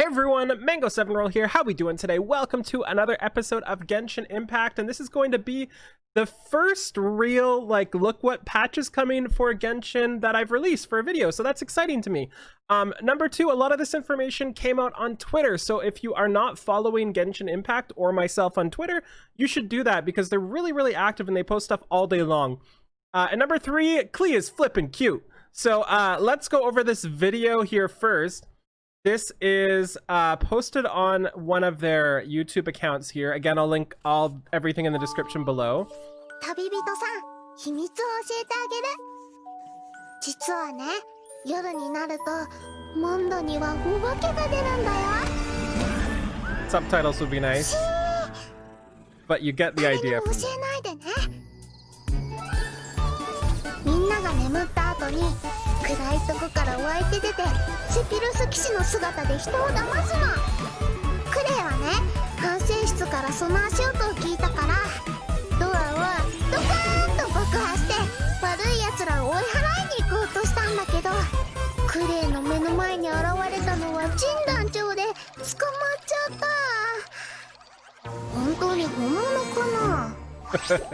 everyone, Mango7Roll here. How we doing today? Welcome to another episode of Genshin Impact, and this is going to be the first real, look what patch is coming for Genshin that I've released for a video, so that's exciting to me. Number two, a lot of this information came out on Twitter, so if you are not following Genshin Impact or myself on Twitter, you should do that because they're really active and they post stuff all day long. And number three, Klee is flipping cute. So let's go over this video here first. This is posted on one of their YouTube accounts here. Again, I'll link everything in the description below. 旅人さん、秘密を教えてあげる。実はね、夜になるとモンドにはお化けが出るんだよ。Subtitles would be nice, but you get the idea. 教えないでね。みんなが眠った後に暗いとこから湧いて出てセピルス騎士の姿で人を騙すの。クレイはね、管制室からその足音を聞いたからドアはドカーンと爆破して悪い奴らを追い払いに行こうとしたんだけど、クレイの目の前に現れたのはジン団長で捕まっちゃった。本当に本物かな。絶対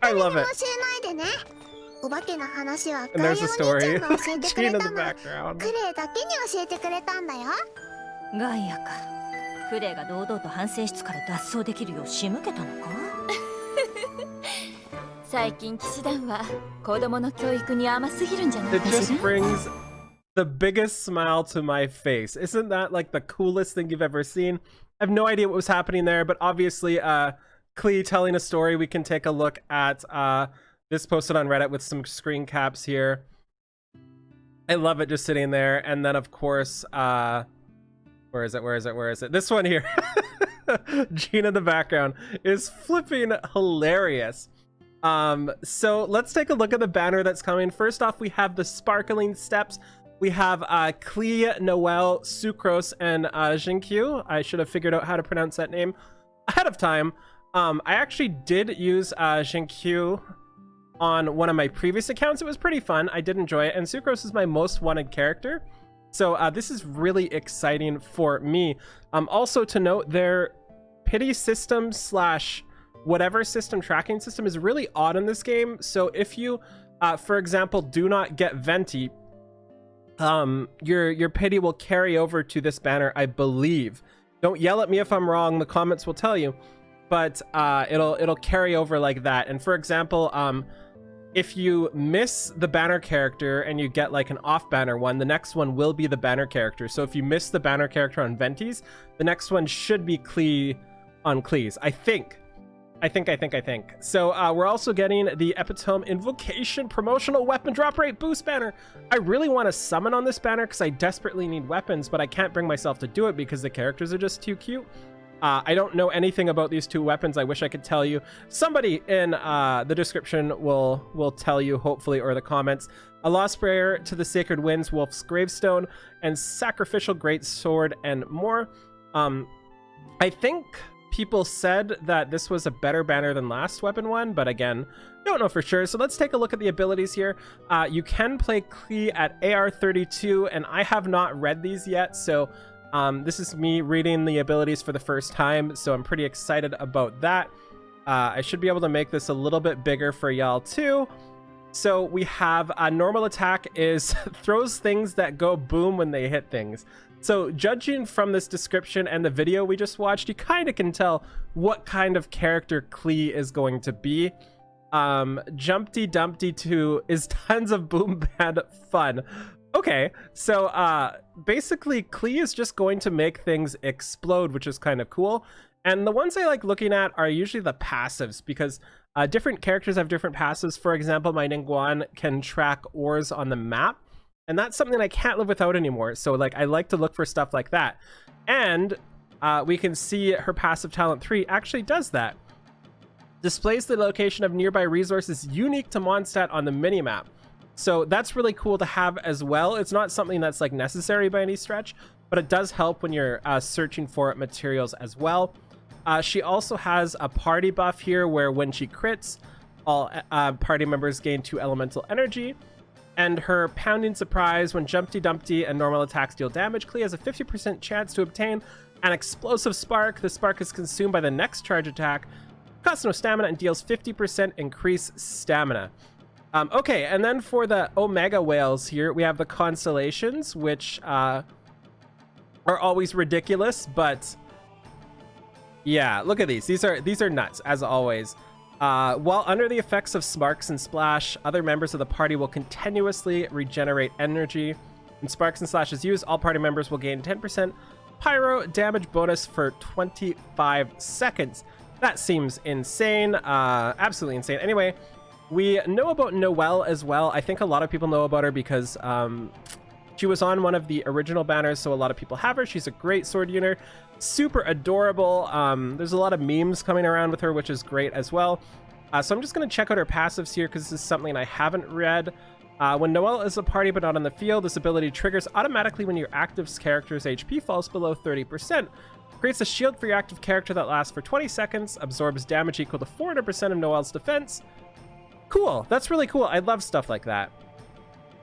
誰にも教えないでね。お化けの話はガイアお兄ちゃんが教えてくれたの。クレイだけに教えてくれたんだよ。ガイアか。クレイが堂々と反省室から脱走できるよう仕向けたのか。最近騎士団は子供の教育に甘すぎるんじゃないかしら。It just brings the biggest smile to my face. Isn't that like the coolest thing you've ever seen? I have no idea what was happening there, but obviously Klee telling a story. We can take a look at this posted on Reddit with some screen caps here. I love it just sitting there. And then of course, where is it? This one here. Gina in the background is flipping hilarious. So let's take a look at the banner that's coming. First off, we have the Sparkling Steps. We have Klee, Noelle, Sucrose, and Jinkyu. I should have figured out how to pronounce that name ahead of time. I actually did use Jinkyu on one of my previous accounts. It was pretty fun. I did enjoy it, and Sucrose is my most wanted character. So this is really exciting for me. Also to note, their pity system slash whatever system tracking system is really odd in this game. So if you, for example, do not get Venti, your pity will carry over to this banner, I believe. Don't yell at me if I'm wrong. The comments will tell you. But it'll carry over like that. And for example, if you miss the banner character and you get like an off banner one, the next one will be the banner character. So if you miss the banner character on Venti's, the next one should be Klee on Klee's. I think. So we're also getting the Epitome Invocation Promotional Weapon Drop Rate Boost banner. I really want to summon on this banner because I desperately need weapons, but I can't bring myself to do it because the characters are just too cute. I don't know anything about these two weapons. I wish I could tell you. Somebody in the description will tell you, hopefully, or the comments. A Lost Prayer to the Sacred Winds, Wolf's Gravestone, and Sacrificial Great Sword, and more. I think people said that this was a better banner than last weapon one, but again, don't know for sure. So let's take a look at the abilities here. You can play Klee at AR 32, and I have not read these yet, so this is me reading the abilities for the first time, so I'm pretty excited about that. I should be able to make this a little bit bigger for y'all too. So we have a normal attack is throws things that go boom when they hit things. So judging from this description and the video we just watched, you kind of can tell what kind of character Klee is going to be. Jumpty Dumpty 2 is tons of boom bad fun. Okay, so basically Klee is just going to make things explode, which is kind of cool. And the ones I like looking at are usually the passives, because different characters have different passives. For example, my Ningguang can track ores on the map, and that's something I can't live without anymore. So like I like to look for stuff like that. And we can see her passive talent 3 actually does that. Displays the location of nearby resources unique to Mondstadt on the minimap. So that's really cool to have as well. It's not something that's like necessary by any stretch, but it does help when you're searching for materials as well. She also has a party buff here where when she crits, all party members gain 2 elemental energy. And her Pounding Surprise, when Jumpty Dumpty and normal attacks deal damage, Klee has a 50% chance to obtain an Explosive Spark. The spark is consumed by the next charge attack, costs no stamina, and deals 50% increased stamina. Okay, and then for the Omega Whales here, we have the Constellations, which are always ridiculous, but yeah, look at these. These are nuts, as always. While under the effects of Sparks and Splash, other members of the party will continuously regenerate energy. When Sparks and Slash is used, all party members will gain 10% pyro damage bonus for 25 seconds. That seems insane. Absolutely insane. Anyway, we know about Noelle as well. I think a lot of people know about her because she was on one of the original banners, so a lot of people have her. She's a great sword user. Super adorable. There's a lot of memes coming around with her, which is great as well. So I'm just going to check out her passives here because this is something I haven't read. When Noelle is a party but not on the field, this ability triggers automatically when your active character's HP falls below 30%. Creates a shield for your active character that lasts for 20 seconds, absorbs damage equal to 400% of Noelle's defense. Cool. That's really cool. I love stuff like that.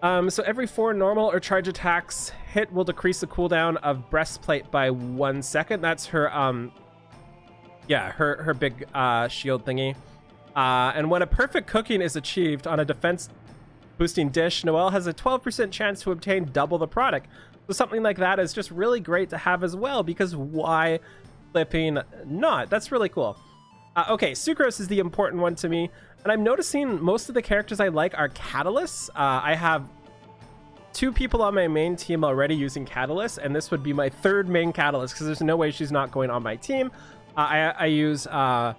So every 4 normal or charge attacks hit will decrease the cooldown of Breastplate by 1 second. That's her, yeah, her big shield thingy. And when a perfect cooking is achieved on a defense boosting dish, Noelle has a 12% chance to obtain double the product. So something like that is just really great to have as well, because why flipping not? That's really cool. Okay, Sucrose is the important one to me, and I'm noticing most of the characters I like are catalysts. I have 2 people on my main team already using catalyst, and this would be my 3rd main catalyst because there's no way she's not going on my team. I use Mona.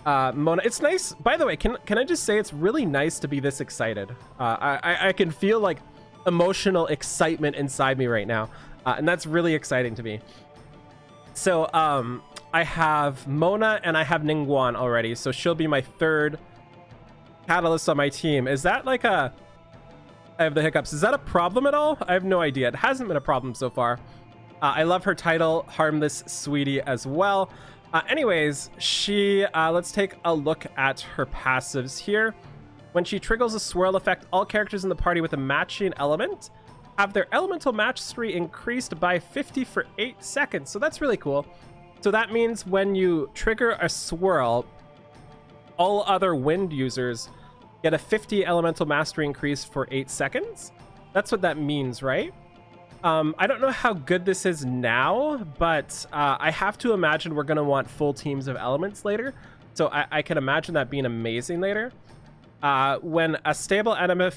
It's nice, by the way, can I just say it's really nice to be this excited. I can feel like emotional excitement inside me right now, and that's really exciting to me. So I have Mona and I have Ningguang already, so she'll be my 3rd catalyst on my team. Is that like a... I have the hiccups. Is that a problem at all? I have no idea. It hasn't been a problem so far. I love her title, Harmless Sweetie, as well. Anyways, she... let's take a look at her passives here. When she triggers a swirl effect, all characters in the party with a matching element have their elemental mastery increased by 50 for 8 seconds. So that's really cool. So that means when you trigger a swirl, all other wind users get a 50 elemental mastery increase for 8 seconds. That's what that means, right? I don't know how good this is now, but I have to imagine we're going to want full teams of elements later. So I can imagine that being amazing later. When a stable enemy...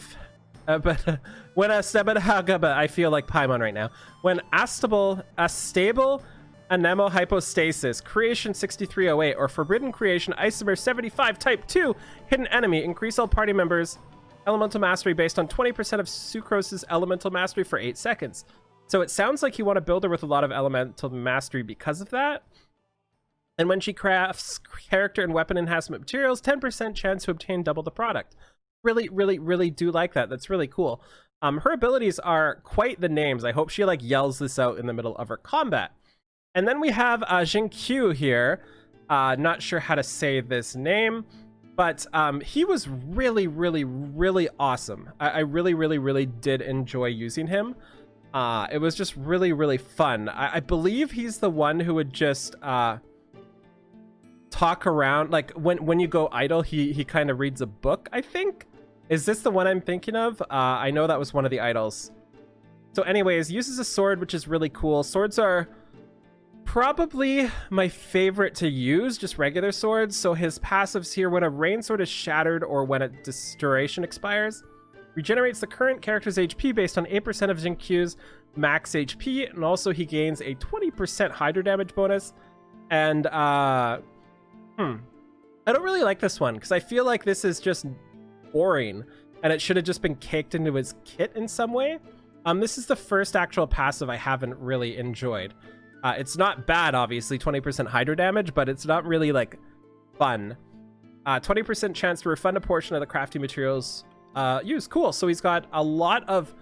when a stable... I feel like Paimon right now. When a stable Anemo Hypostasis, Creation 6308, or Forbidden Creation Isomer 75 Type 2, Hidden Enemy, increase all party members' elemental mastery based on 20% of Sucrose's elemental mastery for 8 seconds. So it sounds like you want to build her with a lot of elemental mastery because of that. And when she crafts character and weapon enhancement materials, 10% chance to obtain double the product. Really, really, really do like that. That's really cool. Her abilities are quite the names. I hope she like yells this out in the middle of her combat. And then we have Jinkyu here. Not sure how to say this name, but he was really, really, really awesome. I really, really, really did enjoy using him. It was just really, really fun. I believe he's the one who would just talk around. Like when you go idle, he kind of reads a book, I think. Is this the one I'm thinking of? I know that was one of the idols. So anyways, uses a sword, which is really cool. Swords are probably my favorite to use, just regular swords. So his passives here, when a rain sword is shattered or when its duration expires, regenerates the current character's HP based on 8% of Jinkyu's max HP, and also he gains a 20% Hydro damage bonus. And I don't really like this one because I feel like this is just boring and it should have just been caked into his kit in some way. This is the first actual passive I haven't really enjoyed. It's not bad, obviously, 20% Hydro damage, but it's not really like fun. 20% chance to refund a portion of the crafting materials used. Cool. So he's got a lot of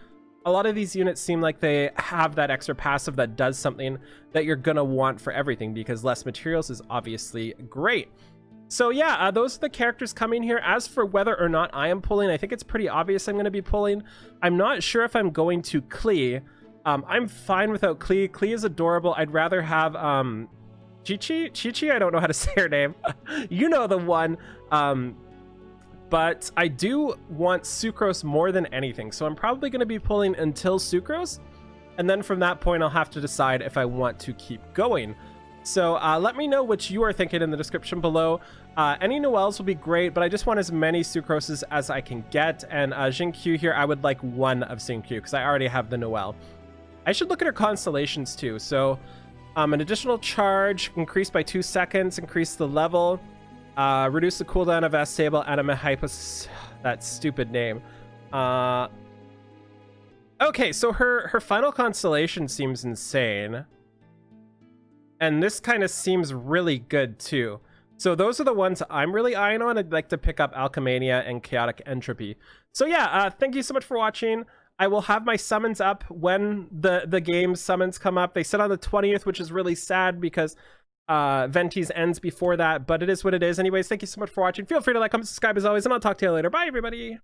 these units seem like they have that extra passive that does something that you're gonna want for everything, because less materials is obviously great. So yeah, those are the characters coming here. As for whether or not I am pulling, I think it's pretty obvious I'm going to be pulling. I'm not sure if I'm going to Klee. I'm fine without Klee. Klee is adorable. I'd rather have Chi-Chi? I don't know how to say her name. You know the one. But I do want Sucrose more than anything. So I'm probably going to be pulling until Sucrose. And then from that point, I'll have to decide if I want to keep going. So let me know what you are thinking in the description below. Any Noels will be great, but I just want as many Sucroses as I can get. And Xingqiu here, I would like one of Xingqiu because I already have the Noel. I should look at her constellations too. So an additional charge, increased by 2 seconds, increase the level, reduce the cooldown of S-Stable, Anime Hypos, that stupid name. Okay, so her final constellation seems insane. And this kind of seems really good too. So those are the ones I'm really eyeing on. I'd like to pick up Alchemania and Chaotic Entropy. So yeah, thank you so much for watching. I will have my summons up when the game summons come up. They said on the 20th, which is really sad because Venti's ends before that, but it is what it is. Anyways, thank you so much for watching. Feel free to like, comment, subscribe as always, and I'll talk to you later. Bye, everybody.